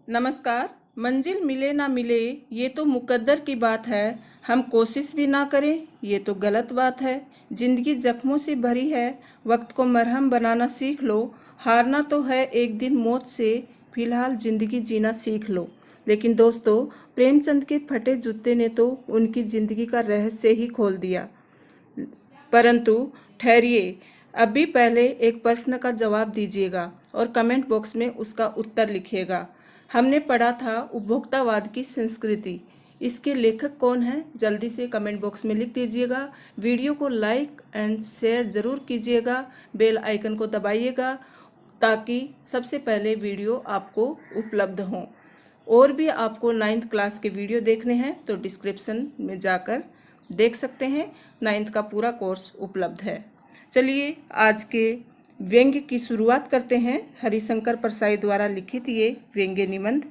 नमस्कार। मंजिल मिले ना मिले ये तो मुकद्दर की बात है। हम कोशिश भी ना करें ये तो गलत बात है। जिंदगी जख्मों से भरी है, वक्त को मरहम बनाना सीख लो। हारना तो है एक दिन मौत से, फिलहाल जिंदगी जीना सीख लो। लेकिन दोस्तों, प्रेमचंद के फटे जूते ने तो उनकी जिंदगी का रहस्य ही खोल दिया। परंतु ठहरिए, अभी पहले एक प्रश्न का जवाब दीजिएगा और कमेंट बॉक्स में उसका उत्तर लिखिएगा। हमने पढ़ा था उपभोक्तावाद की संस्कृति, इसके लेखक कौन है? जल्दी से कमेंट बॉक्स में लिख दीजिएगा। वीडियो को लाइक एंड शेयर ज़रूर कीजिएगा, बेल आइकन को दबाइएगा ताकि सबसे पहले वीडियो आपको उपलब्ध हों। और भी आपको 9th क्लास के वीडियो देखने हैं तो डिस्क्रिप्शन में जाकर देख सकते हैं। 9th का पूरा कोर्स उपलब्ध है। चलिए आज के व्यंग्य की शुरुआत करते हैं। हरिशंकर परसाई द्वारा लिखित ये व्यंग्य निबंध।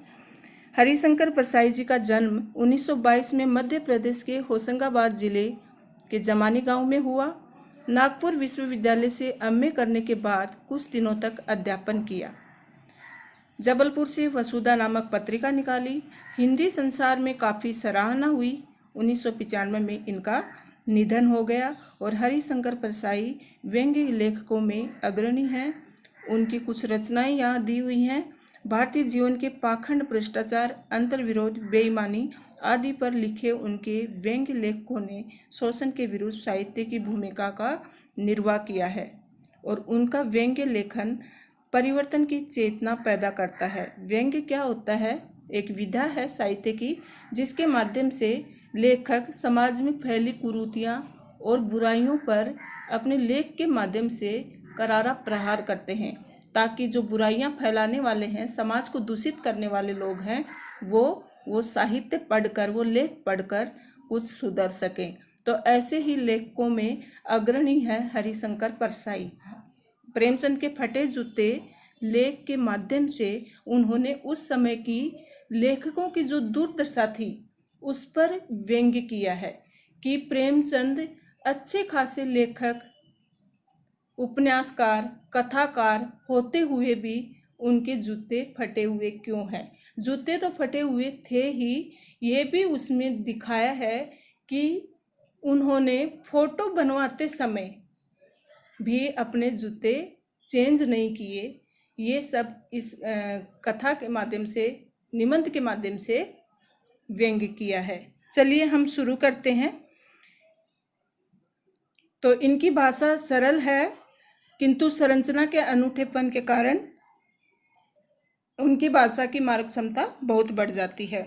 हरिशंकर परसाई जी का जन्म 1922 में मध्य प्रदेश के होशंगाबाद जिले के जमानी गांव में हुआ। नागपुर विश्वविद्यालय से एमए करने के बाद कुछ दिनों तक अध्यापन किया। जबलपुर से वसुधा नामक पत्रिका निकाली। हिंदी संसार में काफ़ी सराहना हुई। 1995 में इनका निधन हो गया और हरिशंकर परसाई व्यंग्य लेखकों में अग्रणी हैं। उनकी कुछ रचनाएं यहाँ दी हुई हैं। भारतीय जीवन के पाखंड, भ्रष्टाचार, अंतर्विरोध, बेईमानी आदि पर लिखे उनके व्यंग्य लेखकों ने शोषण के विरुद्ध साहित्य की भूमिका का निर्वाह किया है और उनका व्यंग्य लेखन परिवर्तन की चेतना पैदा करता है। व्यंग्य क्या होता है? एक विधा है साहित्य की जिसके माध्यम से लेखक समाज में फैली कुरीतियाँ और बुराइयों पर अपने लेख के माध्यम से करारा प्रहार करते हैं ताकि जो बुराइयां फैलाने वाले हैं, समाज को दूषित करने वाले लोग हैं, वो साहित्य पढ़कर, वो लेख पढ़कर कुछ सुधर सकें। तो ऐसे ही लेखकों में अग्रणी है हरिशंकर परसाई। प्रेमचंद के फटे जूते लेख के माध्यम से उन्होंने उस समय की लेखकों की जो दुर्दशा थी उस पर व्यंग्य किया है कि प्रेमचंद अच्छे खासे लेखक, उपन्यासकार, कथाकार होते हुए भी उनके जूते फटे हुए क्यों हैं? जूते तो फटे हुए थे ही, ये भी उसमें दिखाया है कि उन्होंने फोटो बनवाते समय भी अपने जूते चेंज नहीं किए। ये सब इस कथा के माध्यम से, निबंध के माध्यम से व्यंग्य किया है। चलिए हम शुरू करते हैं। तो इनकी भाषा सरल है किंतु संरचना के अनूठेपन के कारण उनकी भाषा की मार्ग क्षमता बहुत बढ़ जाती है।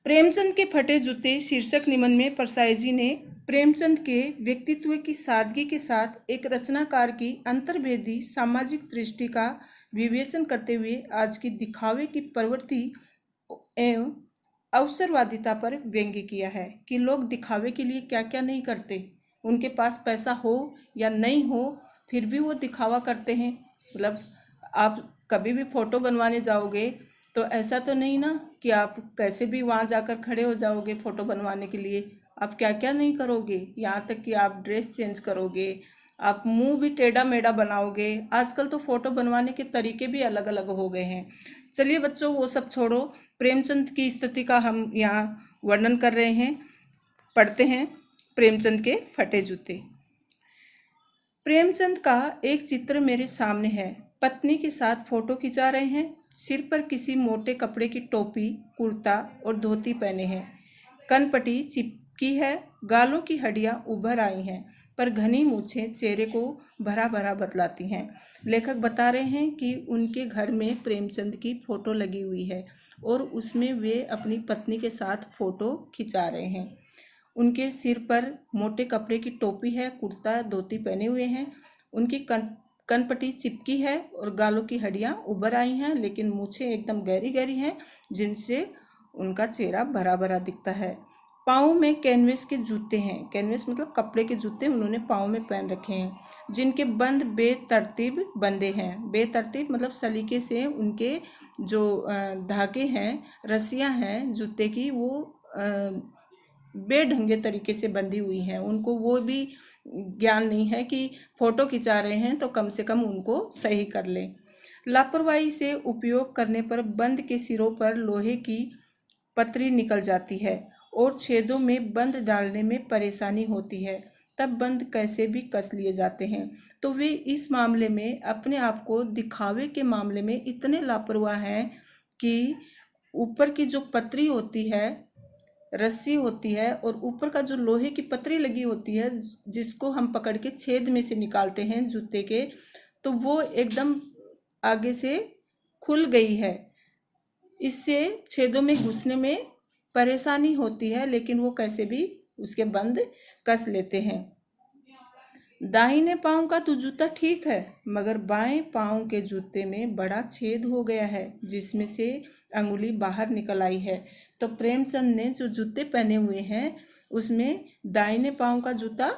प्रेमचंद के फटे जूते शीर्षक निबंध में परसाई जी ने प्रेमचंद के व्यक्तित्व की सादगी के साथ एक रचनाकार की अंतर्भेदी सामाजिक दृष्टि का विवेचन करते हुए आज की दिखावे की प्रवृत्ति एवं अवसरवादिता पर व्यंग्य किया है कि लोग दिखावे के लिए क्या क्या नहीं करते। उनके पास पैसा हो या नहीं हो फिर भी वो दिखावा करते हैं। मतलब आप कभी भी फोटो बनवाने जाओगे तो ऐसा तो नहीं ना कि आप कैसे भी वहाँ जाकर खड़े हो जाओगे फ़ोटो बनवाने के लिए। आप क्या क्या नहीं करोगे, यहाँ तक कि आप ड्रेस चेंज करोगे, आप मुंह भी टेढ़ा मेढ़ा बनाओगे। आजकल तो फ़ोटो बनवाने के तरीके भी अलग अलग हो गए हैं। चलिए बच्चों, वो सब छोड़ो, प्रेमचंद की स्थिति का हम यहाँ वर्णन कर रहे हैं। पढ़ते हैं प्रेमचंद के फटे जूते। प्रेमचंद का एक चित्र मेरे सामने है। पत्नी के साथ फोटो खिंचा रहे हैं। सिर पर किसी मोटे कपड़े की टोपी, कुर्ता और धोती पहने हैं। कनपटी चिपकी है, गालों की हड्डियां उभर आई हैं, पर घनी मूछें चेहरे को भरा भरा बतलाती हैं। लेखक बता रहे हैं कि उनके घर में प्रेमचंद की फोटो लगी हुई है और उसमें वे अपनी पत्नी के साथ फोटो खिंचा रहे हैं। उनके सिर पर मोटे कपड़े की टोपी है, कुर्ता धोती पहने हुए हैं। उनकी कनपटी चिपकी है और गालों की हड्डियां उभर आई हैं, लेकिन मूछें एकदम गहरी गहरी हैं जिनसे उनका चेहरा भरा भरा दिखता है। पाँव में कैनवस के जूते हैं। कैनवस मतलब कपड़े के जूते उन्होंने पाँव में पहन रखे हैं जिनके बंद बेतरतीब बंधे हैं। बेतरतीब मतलब सलीके से उनके जो धागे हैं, रस्सियां हैं जूते की, वो बेढंगे तरीके से बंधी हुई हैं। उनको वो भी ज्ञान नहीं है कि फ़ोटो खिंचा रहे हैं तो कम से कम उनको सही कर लें। लापरवाही से उपयोग करने पर बंद के सिरों पर लोहे की पतरी निकल जाती है और छेदों में बंद डालने में परेशानी होती है। तब बंद कैसे भी कस लिए जाते हैं। तो वे इस मामले में अपने आप को दिखावे के मामले में इतने लापरवाह हैं कि ऊपर की जो पतरी होती है, रस्सी होती है, और ऊपर का जो लोहे की पतरी लगी होती है जिसको हम पकड़ के छेद में से निकालते हैं जूते के, तो वो एकदम आगे से खुल गई है। इससे छेदों में घुसने में परेशानी होती है, लेकिन वो कैसे भी उसके बंद कस लेते हैं। दाहिने पांव का तो जूता ठीक है, मगर बाएं पांव के जूते में बड़ा छेद हो गया है जिसमें से अंगुली बाहर निकल आई है। तो प्रेमचंद ने जो जूते पहने हुए हैं उसमें दाहिने पांव का जूता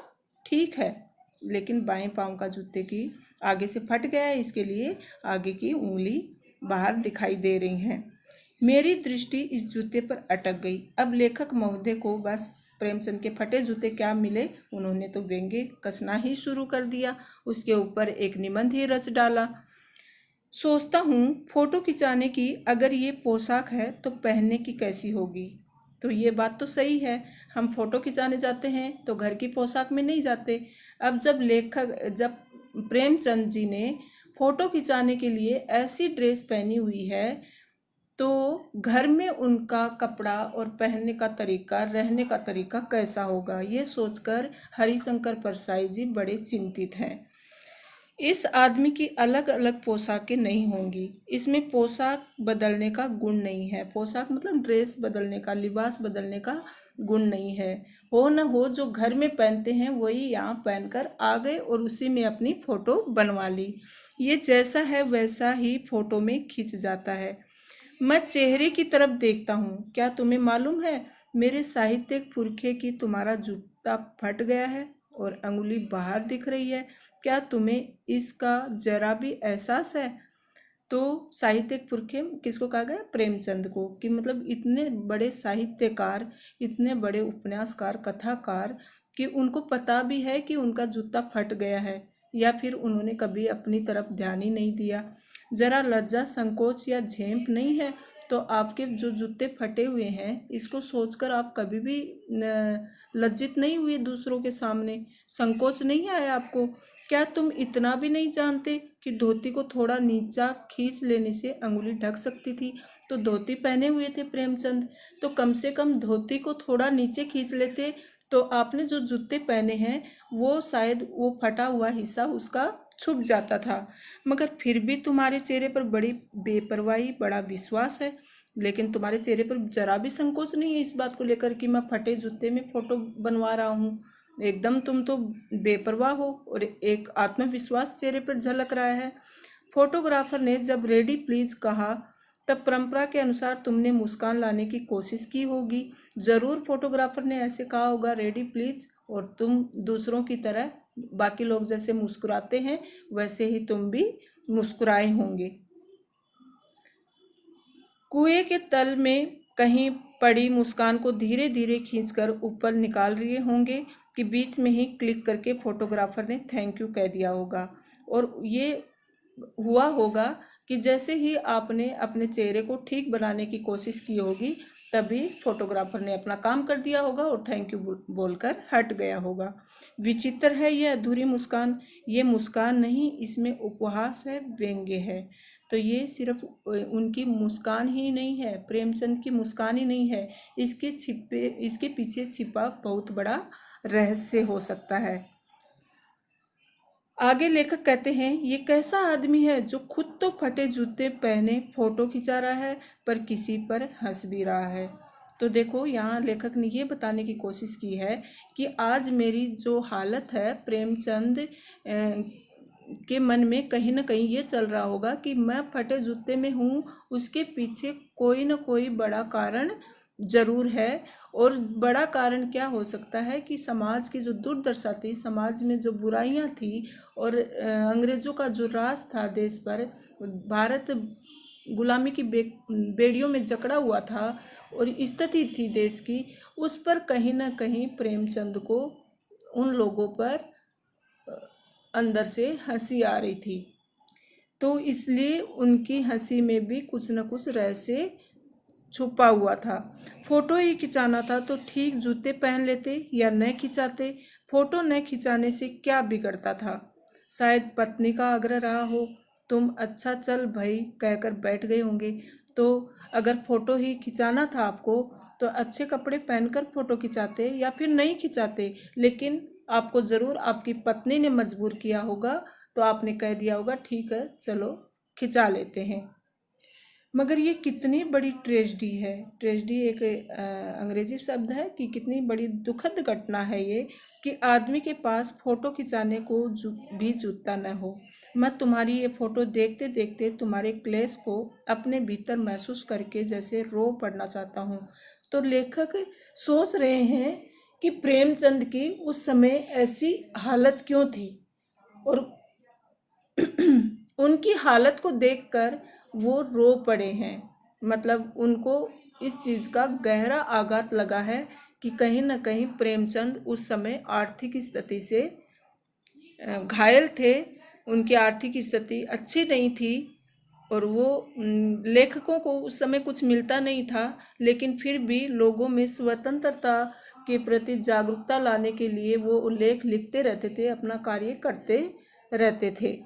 ठीक है, लेकिन बाएं पांव का जूते की आगे से फट गया है, इसके लिए आगे की उंगली बाहर दिखाई दे रही हैं। मेरी दृष्टि इस जूते पर अटक गई। अब लेखक महोदय को बस प्रेमचंद के फटे जूते क्या मिले, उन्होंने तो व्यंग्य कसना ही शुरू कर दिया, उसके ऊपर एक निबंध ही रच डाला। सोचता हूँ फोटो खिंचाने की अगर ये पोशाक है तो पहनने की कैसी होगी। तो ये बात तो सही है, हम फोटो खिंचाने जाते हैं तो घर की पोशाक में नहीं जाते। अब जब प्रेमचंद जी ने फोटो खिंचाने के लिए ऐसी ड्रेस पहनी हुई है तो घर में उनका कपड़ा और पहनने का तरीका, रहने का तरीका कैसा होगा, ये सोचकर हरिशंकर परसाई जी बड़े चिंतित हैं। इस आदमी की अलग अलग पोशाकें नहीं होंगी, इसमें पोशाक बदलने का गुण नहीं है। पोशाक मतलब ड्रेस बदलने का, लिबास बदलने का गुण नहीं है। हो न हो जो घर में पहनते हैं वही यहाँ पहनकर आ गए और उसी में अपनी फोटो बनवा ली। ये जैसा है वैसा ही फोटो में खिंच जाता है। मैं चेहरे की तरफ देखता हूँ। क्या तुम्हें मालूम है मेरे साहित्यिक पुरखे की तुम्हारा जूता फट गया है और अंगुली बाहर दिख रही है। क्या तुम्हें इसका जरा भी एहसास है। तो साहित्यिक पुरखे किसको कहा गया, प्रेमचंद को, कि मतलब इतने बड़े साहित्यकार, इतने बड़े उपन्यासकार, कथाकार, कि उनको पता भी है कि उनका जूता फट गया है, या फिर उन्होंने कभी अपनी तरफ ध्यान ही नहीं दिया। जरा लज्जा, संकोच या झेंप नहीं है तो आपके जो जूते फटे हुए हैं इसको सोचकर आप कभी भी लज्जित नहीं हुए दूसरों के सामने, संकोच नहीं आया आपको। क्या तुम इतना भी नहीं जानते कि धोती को थोड़ा नीचा खींच लेने से अंगुली ढक सकती थी। तो धोती पहने हुए थे प्रेमचंद, तो कम से कम धोती को थोड़ा नीचे खींच लेते तो आपने जो जूते पहने हैं वो शायद वो फटा हुआ हिस्सा उसका छुप जाता था। मगर फिर भी तुम्हारे चेहरे पर बड़ी बेपरवाही, बड़ा विश्वास है, लेकिन तुम्हारे चेहरे पर जरा भी संकोच नहीं है इस बात को लेकर कि मैं फटे जूते में फोटो बनवा रहा हूँ। एकदम तुम तो बेपरवाह हो और एक आत्मविश्वास चेहरे पर झलक रहा है। फोटोग्राफर ने जब रेडी प्लीज कहा तब परंपरा के अनुसार तुमने मुस्कान लाने की कोशिश की होगी। जरूर फोटोग्राफर ने ऐसे कहा होगा रेडी प्लीज, और तुम दूसरों की तरह बाकी लोग जैसे मुस्कुराते हैं वैसे ही तुम भी मुस्कुराए होंगे। कुएं के तल में कहीं पड़ी मुस्कान को धीरे धीरे खींचकर ऊपर निकाल रहे होंगे कि बीच में ही क्लिक करके फोटोग्राफर ने थैंक यू कह दिया होगा। और ये हुआ होगा कि जैसे ही आपने अपने चेहरे को ठीक बनाने की कोशिश की होगी तभी फोटोग्राफर ने अपना काम कर दिया होगा और थैंक यू बोलकर हट गया होगा। विचित्र है ये अधूरी मुस्कान। ये मुस्कान नहीं, इसमें उपहास है, व्यंग्य है। तो ये सिर्फ उनकी मुस्कान ही नहीं है, प्रेमचंद की मुस्कान ही नहीं है, इसके पीछे छिपा बहुत बड़ा रहस्य हो सकता है। आगे लेखक कहते हैं ये कैसा आदमी है जो खुद तो फटे जूते पहने फोटो खिंचा रहा है पर किसी पर हंस भी रहा है। तो देखो यहाँ लेखक ने ये बताने की कोशिश की है कि आज मेरी जो हालत है, प्रेमचंद के मन में कहीं ना कहीं ये चल रहा होगा कि मैं फटे जूते में हूँ, उसके पीछे कोई ना कोई बड़ा कारण जरूर है। और बड़ा कारण क्या हो सकता है कि समाज की जो दुर्दशा थी, समाज में जो बुराइयां थी और अंग्रेजों का जो राज था देश पर, भारत गुलामी की बेड़ियों में जकड़ा हुआ था और स्थिति थी देश की, उस पर कहीं ना कहीं प्रेमचंद को उन लोगों पर अंदर से हंसी आ रही थी। तो इसलिए उनकी हंसी में भी कुछ न कुछ रहस्य छुपा हुआ था। फोटो ही खिंचाना था तो ठीक जूते पहन लेते या न खिंचाते। फोटो न खिंचाने से क्या बिगड़ता था। शायद पत्नी का आग्रह रहा हो। तुम अच्छा चल भाई कहकर बैठ गए होंगे। तो अगर फोटो ही खिंचाना था आपको तो अच्छे कपड़े पहनकर फोटो खिंचाते या फिर नहीं खिंचाते, लेकिन आपको ज़रूर आपकी पत्नी ने मजबूर किया होगा, तो आपने कह दिया होगा ठीक है चलो खिंचा लेते हैं। मगर ये कितनी बड़ी ट्रेजेडी है। ट्रेजेडी एक अंग्रेजी शब्द है कि कितनी बड़ी दुखद घटना है ये कि आदमी के पास फोटो खिंचाने को भी जूता न हो। मैं तुम्हारी ये फोटो देखते देखते तुम्हारे क्लेश को अपने भीतर महसूस करके जैसे रो पड़ना चाहता हूँ। तो लेखक सोच रहे हैं कि प्रेमचंद की उस समय ऐसी हालत क्यों थी, और उनकी हालत को देखकर वो रो पड़े हैं। मतलब उनको इस चीज़ का गहरा आघात लगा है कि कहीं ना कहीं प्रेमचंद उस समय आर्थिक स्थिति से घायल थे। उनकी आर्थिक स्थिति अच्छी नहीं थी और वो लेखकों को उस समय कुछ मिलता नहीं था, लेकिन फिर भी लोगों में स्वतंत्रता के प्रति जागरूकता लाने के लिए वो लेख लिखते रहते थे, अपना कार्य करते रहते थे।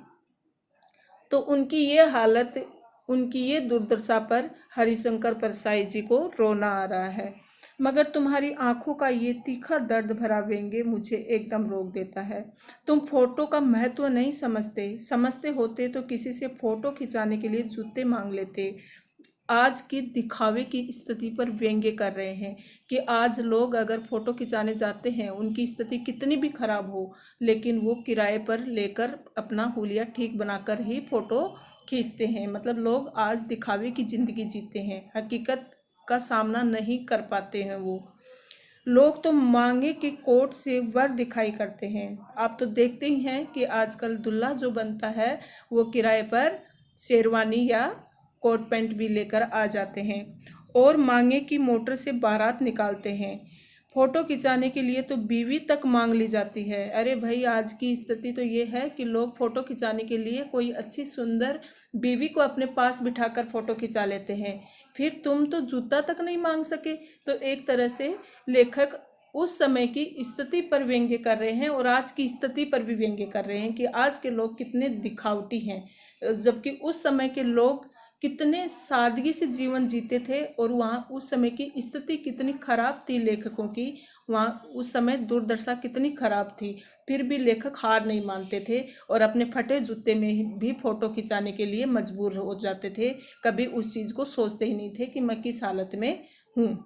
तो उनकी ये हालत, उनकी ये दुर्दशा पर हरिशंकर परसाई जी को रोना आ रहा है। मगर तुम्हारी आंखों का ये तीखा दर्द भरा व्यंग्य मुझे एकदम रोक देता है। तुम फोटो का महत्व नहीं समझते। समझते होते तो किसी से फोटो खिंचाने के लिए जूते मांग लेते। आज की दिखावे की स्थिति पर व्यंग्य कर रहे हैं कि आज लोग अगर फोटो खिंचाने जाते हैं, उनकी स्थिति कितनी भी खराब हो, लेकिन वो किराए पर लेकर अपना हुलिया ठीक बनाकर ही फोटो खींचते हैं। मतलब लोग आज दिखावे की जिंदगी जीते हैं, हकीकत का सामना नहीं कर पाते हैं। वो लोग तो मांगे कि कोर्ट से वर दिखाई करते हैं। आप तो देखते ही हैं कि आजकल दूल्हा जो बनता है वो किराए पर शेरवानी या कोट पैंट भी लेकर आ जाते हैं और मांगे की मोटर से बारात निकालते हैं। फोटो खिंचाने के लिए तो बीवी तक मांग ली जाती है। अरे भाई, आज की स्थिति तो ये है कि लोग फोटो खिंचाने के लिए कोई अच्छी सुंदर बीवी को अपने पास बिठाकर फोटो खिंचा लेते हैं। फिर तुम तो जूता तक नहीं मांग सके। तो एक तरह से लेखक उस समय की स्थिति पर व्यंग्य कर रहे हैं और आज की स्थिति पर भी व्यंग्य कर रहे हैं कि आज के लोग कितने दिखावटी हैं, जबकि उस समय के लोग कितने सादगी से जीवन जीते थे और वहाँ उस समय की स्थिति कितनी खराब थी लेखकों की। वहाँ उस समय दुर्दशा कितनी खराब थी, फिर भी लेखक हार नहीं मानते थे और अपने फटे जूते में भी फोटो खिंचाने के लिए मजबूर हो जाते थे। कभी उस चीज़ को सोचते ही नहीं थे कि मैं किस हालत में हूँ।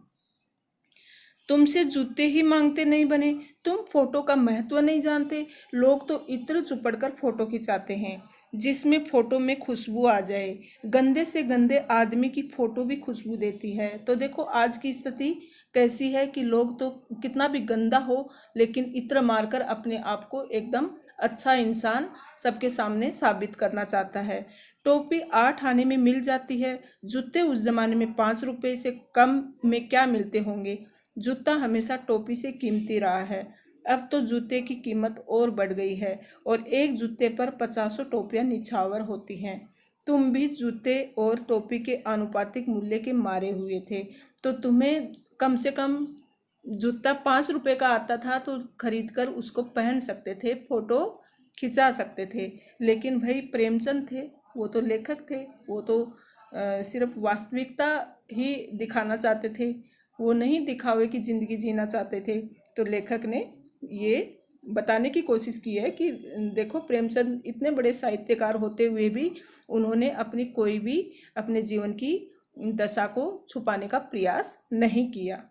तुमसे जूते ही मांगते नहीं बने। तुम फोटो का महत्व नहीं जानते। लोग तो इत्र चुपड़ कर फोटो खिंचाते हैं जिसमें फोटो में खुशबू आ जाए। गंदे से गंदे आदमी की फोटो भी खुशबू देती है। तो देखो आज की स्थिति कैसी है कि लोग तो कितना भी गंदा हो लेकिन इत्र मारकर अपने आप को एकदम अच्छा इंसान सबके सामने साबित करना चाहता है। टोपी 8 आने में मिल जाती है। जूते उस जमाने में 5 रुपए से कम में क्या मिलते होंगे। जूता हमेशा टोपी से कीमती रहा है। अब तो जूते की कीमत और बढ़ गई है और एक जूते पर 50 टोपियां निछावर होती हैं। तुम भी जूते और टोपी के आनुपातिक मूल्य के मारे हुए थे, तो तुम्हें कम से कम जूता 5 रुपए का आता था तो खरीद कर उसको पहन सकते थे, फोटो खिंचा सकते थे। लेकिन भाई प्रेमचंद थे, वो तो लेखक थे, वो तो सिर्फ वास्तविकता ही दिखाना चाहते थे, वो नहीं दिखावे की ज़िंदगी जीना चाहते थे। तो लेखक ने ये बताने की कोशिश की है कि देखो प्रेमचंद इतने बड़े साहित्यकार होते हुए भी उन्होंने अपनी कोई भी अपने जीवन की दशा को छुपाने का प्रयास नहीं किया।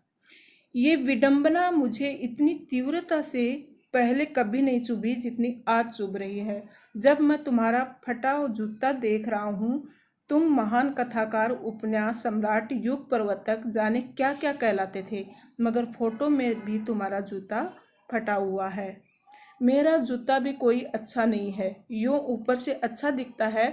ये विडंबना मुझे इतनी तीव्रता से पहले कभी नहीं चुभी जितनी आज चुभ रही है। जब मैं तुम्हारा फटा हुआ जूता देख रहा हूँ। तुम महान कथाकार, उपन्यास सम्राट, युग प्रवर्तक, जाने क्या क्या कहलाते थे, मगर फोटो में भी तुम्हारा जूता फटा हुआ है। मेरा जूता भी कोई अच्छा नहीं है, यूं ऊपर से अच्छा दिखता है,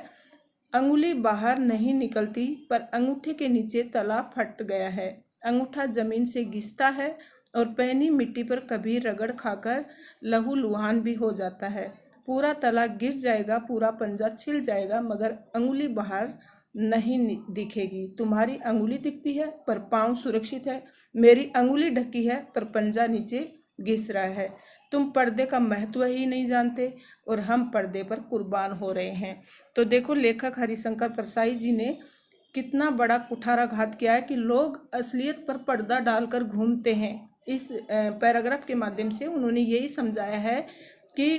अंगुली बाहर नहीं निकलती, पर अंगूठे के नीचे तला फट गया है। अंगूठा जमीन से घिसता है और पैनी मिट्टी पर कभी रगड़ खाकर लहूलुहान भी हो जाता है। पूरा तला गिर जाएगा, पूरा पंजा छिल जाएगा, मगर अंगुली बाहर नहीं दिखेगी। तुम्हारी अंगुली दिखती है पर पाँव सुरक्षित है, मेरी अंगुली ढकी है पर पंजा नीचे घिस रहा है। तुम पर्दे का महत्व ही नहीं जानते और हम पर्दे पर कुर्बान हो रहे हैं। तो देखो, लेखक हरिशंकर परसाई जी ने कितना बड़ा कुठाराघात किया है कि लोग असलियत पर पर्दा डालकर घूमते हैं। इस पैराग्राफ के माध्यम से उन्होंने यही समझाया है कि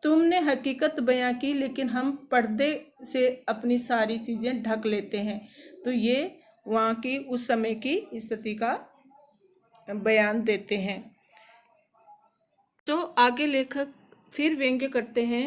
तुमने हकीकत बयां की, लेकिन हम पर्दे से अपनी सारी चीज़ें ढक लेते हैं। तो ये वहाँ की उस समय की स्थिति का बयान देते हैं। तो आगे लेखक फिर व्यंग्य करते हैं।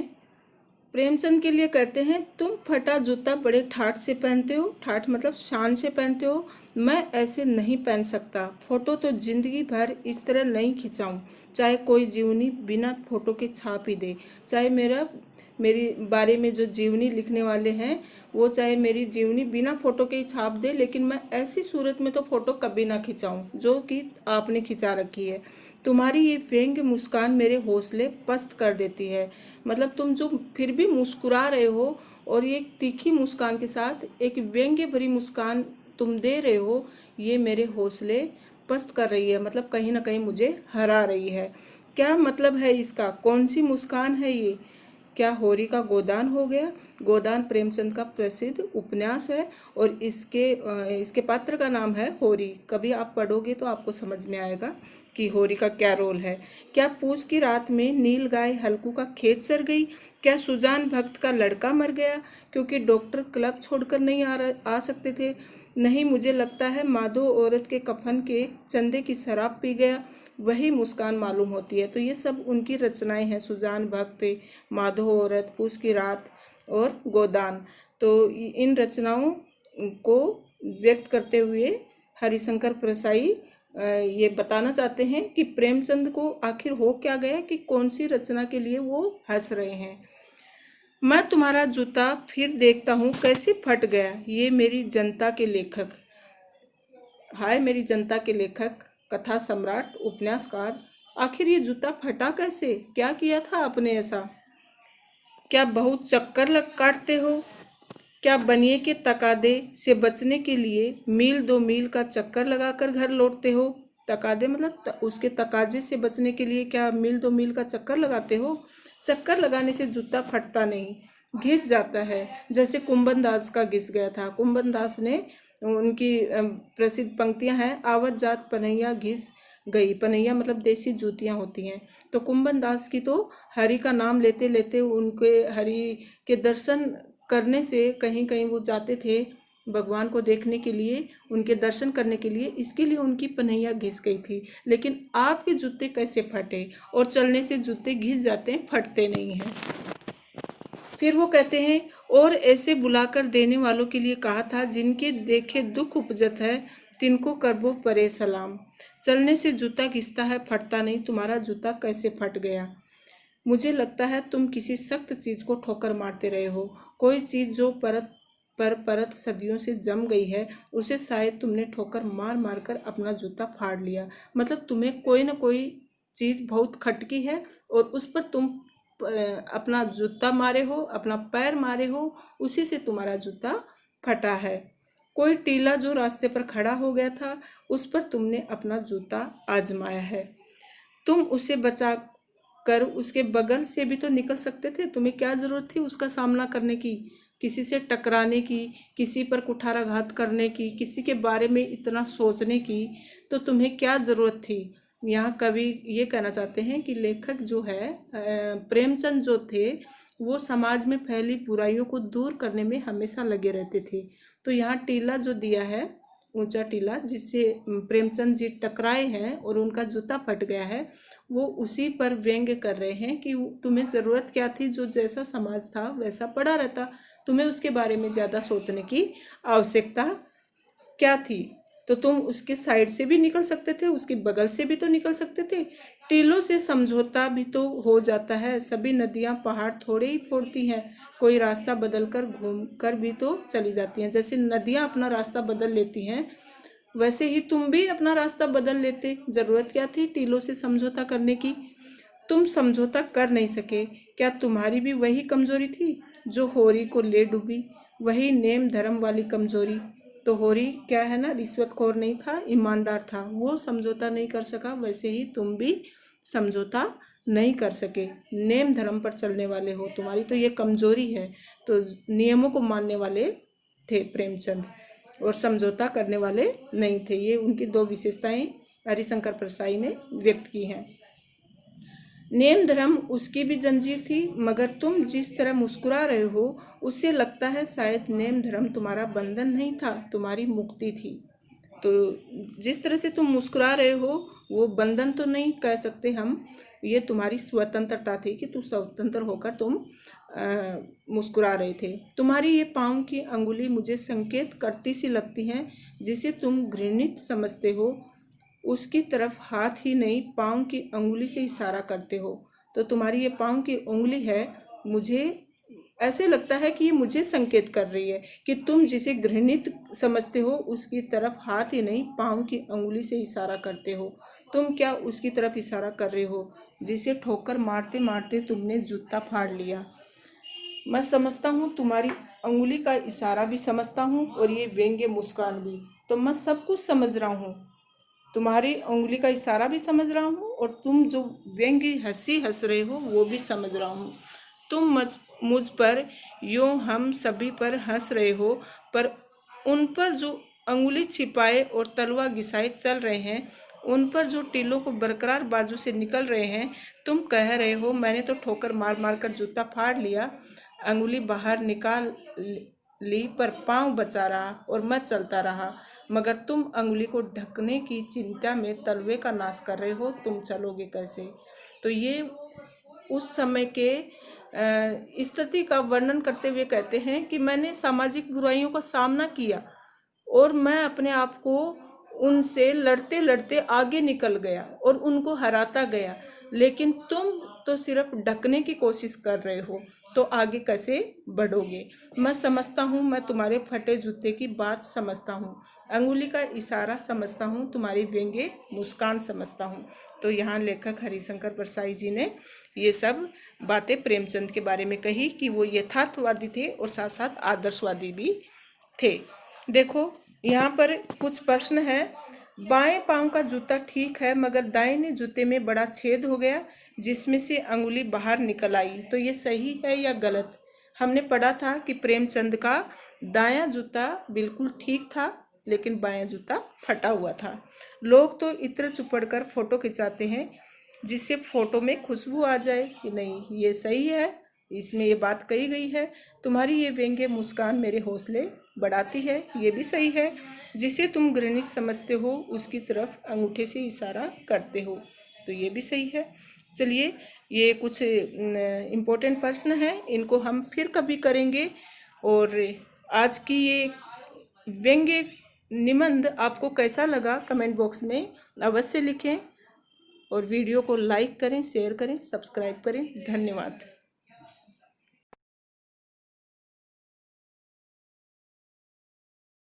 प्रेमचंद के लिए कहते हैं, तुम फटा जूता बड़े ठाठ से पहनते हो, ठाठ मतलब शान से पहनते हो, मैं ऐसे नहीं पहन सकता। फोटो तो जिंदगी भर इस तरह नहीं खिंचाऊं, चाहे कोई जीवनी बिना फोटो के छाप ही दे, चाहे मेरी बारे में जो जीवनी लिखने वाले हैं वो चाहे मेरी जीवनी बिना फोटो के ही छाप दे, लेकिन मैं ऐसी सूरत में तो फोटो कभी ना खिंचाऊं जो कि आपने खिंचा रखी है। तुम्हारी ये व्यंग्य मुस्कान मेरे हौसले पस्त कर देती है। मतलब तुम जो फिर भी मुस्कुरा रहे हो और ये तीखी मुस्कान के साथ एक व्यंग्य भरी मुस्कान तुम दे रहे हो, ये मेरे हौसले पस्त कर रही है, मतलब कहीं ना कहीं मुझे हरा रही है। क्या मतलब है इसका? कौन सी मुस्कान है ये? क्या होरी का गोदान हो गया? गोदान प्रेमचंद का प्रसिद्ध उपन्यास है और इसके पात्र का नाम है होरी। कभी आप पढ़ोगे तो आपको समझ में आएगा कि होरी का क्या रोल है। क्या पूस की रात में नील गाय हल्कू का खेत चर गई? क्या सुजान भक्त का लड़का मर गया क्योंकि डॉक्टर क्लब छोड़कर नहीं आ सकते थे? नहीं, मुझे लगता है माधो औरत के कफन के चंदे की शराब पी गया, वही मुस्कान मालूम होती है। तो ये सब उनकी रचनाएं हैं, सुजान भक्त, माधो औरत, पूस की रात और गोदान। तो इन रचनाओं को व्यक्त करते हुए हरिशंकर परसाई ये बताना चाहते हैं कि प्रेमचंद को आखिर हो क्या गया कि कौन सी रचना के लिए वो हंस रहे हैं। मैं तुम्हारा जूता फिर देखता हूँ कैसे फट गया, ये मेरी जनता के लेखक। हाय मेरी जनता के लेखक, कथा सम्राट, उपन्यासकार, आखिर ये जूता फटा कैसे? क्या किया था आपने ऐसा? क्या बहुत चक्कर काटते हो? क्या बनिए के तकादे से बचने के लिए मील 2 मील का चक्कर लगाकर घर लौटते हो? तकादे मतलब उसके तकाजे से बचने के लिए क्या मील 2 मील का चक्कर लगाते हो? चक्कर लगाने से जूता फटता नहीं, घिस जाता है, जैसे कुंभन दास का घिस गया था। कुंभन दास ने उनकी प्रसिद्ध पंक्तियां हैं, आवत जात पनैया घिस गई। पनैया मतलब देसी जूतियां होती हैं। तो कुंभन दास की तो हरि का नाम लेते लेते उनके हरि के दर्शन करने से कहीं कहीं वो जाते थे भगवान को देखने के लिए, उनके दर्शन करने के लिए, इसके लिए उनकी पनैया घिस गई थी। लेकिन आपके जूते कैसे फटे? और चलने से जूते घिस जाते हैं, फटते नहीं हैं। फिर वो कहते हैं, और ऐसे बुलाकर देने वालों के लिए कहा था, जिनके देखे दुख उपजत है तिनको करबो परे सलाम। चलने से जूता घिसता है, फटता नहीं, तुम्हारा जूता कैसे फट गया? मुझे लगता है तुम किसी सख्त चीज को ठोकर मारते रहे हो। कोई चीज जो परत पर परत सदियों से जम गई है, उसे शायद तुमने ठोकर मार मार कर अपना जूता फाड़ लिया। मतलब तुम्हें कोई ना कोई चीज बहुत खटकी है और उस पर तुम अपना जूता मारे हो, अपना पैर मारे हो, उसी से तुम्हारा जूता फटा है। कोई टीला जो रास्ते पर खड़ा हो गया था, उस पर तुमने अपना जूता आजमाया है। तुम उसे बचा कर उसके बगल से भी तो निकल सकते थे। तुम्हें क्या जरूरत थी उसका सामना करने की, किसी से टकराने की, किसी पर कुठाराघात करने की, किसी के बारे में इतना सोचने की? तो तुम्हें क्या जरूरत थी? यहाँ कवि ये कहना चाहते हैं कि लेखक जो है, प्रेमचंद जो थे, वो समाज में फैली बुराइयों को दूर करने में हमेशा लगे रहते थे। तो यहाँ टीला जो दिया है, ऊंचा टीला जिससे प्रेमचंद जी टकराए हैं और उनका जूता फट गया है, वो उसी पर व्यंग्य कर रहे हैं कि तुम्हें ज़रूरत क्या थी? जो जैसा समाज था वैसा पड़ा रहता, तुम्हें उसके बारे में ज़्यादा सोचने की आवश्यकता क्या थी? तो तुम उसके साइड से भी निकल सकते थे, उसके बगल से भी तो निकल सकते थे। टीलों से समझौता भी तो हो जाता है। सभी नदियां पहाड़ थोड़े ही फोड़ती हैं, कोई रास्ता बदल कर घूम कर भी तो चली जाती हैं। जैसे नदियां अपना रास्ता बदल लेती हैं, वैसे ही तुम भी अपना रास्ता बदल लेते। जरूरत क्या थी टीलों से समझौता करने की? तुम समझौता कर नहीं सके क्या तुम्हारी भी वही कमजोरी थी जो होरी को ले डूबी, वही नेम धर्म वाली कमजोरी। तो होरी क्या है ना, रिश्वतखोर नहीं था, ईमानदार था, वो समझौता नहीं कर सका, वैसे ही तुम भी समझौता नहीं कर सके, नेम धर्म पर चलने वाले हो, तुम्हारी तो ये कमजोरी है। तो नियमों को मानने वाले थे प्रेमचंद और समझौता करने वाले नहीं थे। ये उनकी दो विशेषताएं हरिशंकर परसाई ने व्यक्त की हैं। नेम धर्म उसकी भी जंजीर थी, मगर तुम जिस तरह मुस्कुरा रहे हो उससे लगता है शायद नेम धर्म तुम्हारा बंधन नहीं था, तुम्हारी मुक्ति थी। तो जिस तरह से तुम मुस्कुरा रहे हो वो बंधन तो नहीं कह सकते हम, ये तुम्हारी स्वतंत्रता थी कि तुम स्वतंत्र होकर तुम मुस्कुरा रहे थे। तुम्हारी ये पाँव की अंगुली मुझे संकेत करती सी लगती है, जिसे तुम घृणित समझते हो उसकी तरफ हाथ ही नहीं पाँव की अंगुली से इशारा करते हो। तो तुम्हारी ये पाँव की उंगली है, मुझे ऐसे लगता है कि ये मुझे संकेत कर रही है कि तुम जिसे घृणित समझते हो उसकी तरफ हाथ ही नहीं पाँव की अंगुली से इशारा करते हो। तुम क्या उसकी तरफ इशारा कर रहे हो जिसे ठोकर मारते मारते तुमने जूता फाड़ लिया। मैं समझता हूँ, तुम्हारी अंगुली का इशारा भी समझता हूँ और ये व्यंग्य मुस्कान भी। तो मैं सब कुछ समझ रहा हूँ, तुम्हारी उंगली का इशारा भी समझ रहा हूँ और तुम जो व्यंग्य हंसी हंस रहे हो वो भी समझ रहा हूँ। तुम मुझ पर यूँ हम सभी पर हंस रहे हो, पर उन पर जो अंगुली छिपाए और तलवा घिसाए चल रहे हैं, उन पर जो टीलों को बरकरार बाजू से निकल रहे हैं। तुम कह रहे हो मैंने तो ठोकर मार मार कर जूता फाड़ लिया, अंगुली बाहर निकाल ली, पर पाँव बचा रहा और मैं चलता रहा, मगर तुम अंगुली को ढकने की चिंता में तलवे का नाश कर रहे हो, तुम चलोगे कैसे। तो ये उस समय के स्थिति का वर्णन करते हुए कहते हैं कि मैंने सामाजिक बुराइयों का सामना किया और मैं अपने आप को उनसे लड़ते लड़ते आगे निकल गया और उनको हराता गया, लेकिन तुम तो सिर्फ ढकने की कोशिश कर रहे हो, तो आगे कैसे बढ़ोगे। मैं समझता हूँ, मैं तुम्हारे फटे जूते की बात समझता हूँ, अंगुली का इशारा समझता हूँ, तुम्हारी व्यंग्य मुस्कान समझता हूँ। तो यहाँ लेखक हरिशंकर परसाई जी ने ये सब बातें प्रेमचंद के बारे में कही कि वो यथार्थवादी थे और साथ साथ आदर्शवादी भी थे। देखो यहाँ पर कुछ प्रश्न है। बाएं पांव का जूता ठीक है, मगर दाहिने जूते में बड़ा छेद हो गया जिसमें से अंगुली बाहर निकल आई, तो ये सही है या गलत। हमने पढ़ा था कि प्रेमचंद का दायां जूता बिल्कुल ठीक था लेकिन बायां जूता फटा हुआ था। लोग तो इत्र चुपड़ कर फोटो खिंचाते हैं जिससे फोटो में खुशबू आ जाए कि नहीं, ये सही है, इसमें ये बात कही गई है। तुम्हारी ये व्यंग्य मुस्कान मेरे हौसले बढ़ाती है, ये भी सही है। जिसे तुम घृणित समझते हो उसकी तरफ अंगूठे से इशारा करते हो, तो ये भी सही है। चलिए, ये कुछ इम्पोर्टेंट प्रश्न हैं, इनको हम फिर कभी करेंगे। और आज की ये व्यंग्य निबंध आपको कैसा लगा कमेंट बॉक्स में अवश्य लिखें और वीडियो को लाइक करें, शेयर करें, सब्सक्राइब करें। धन्यवाद।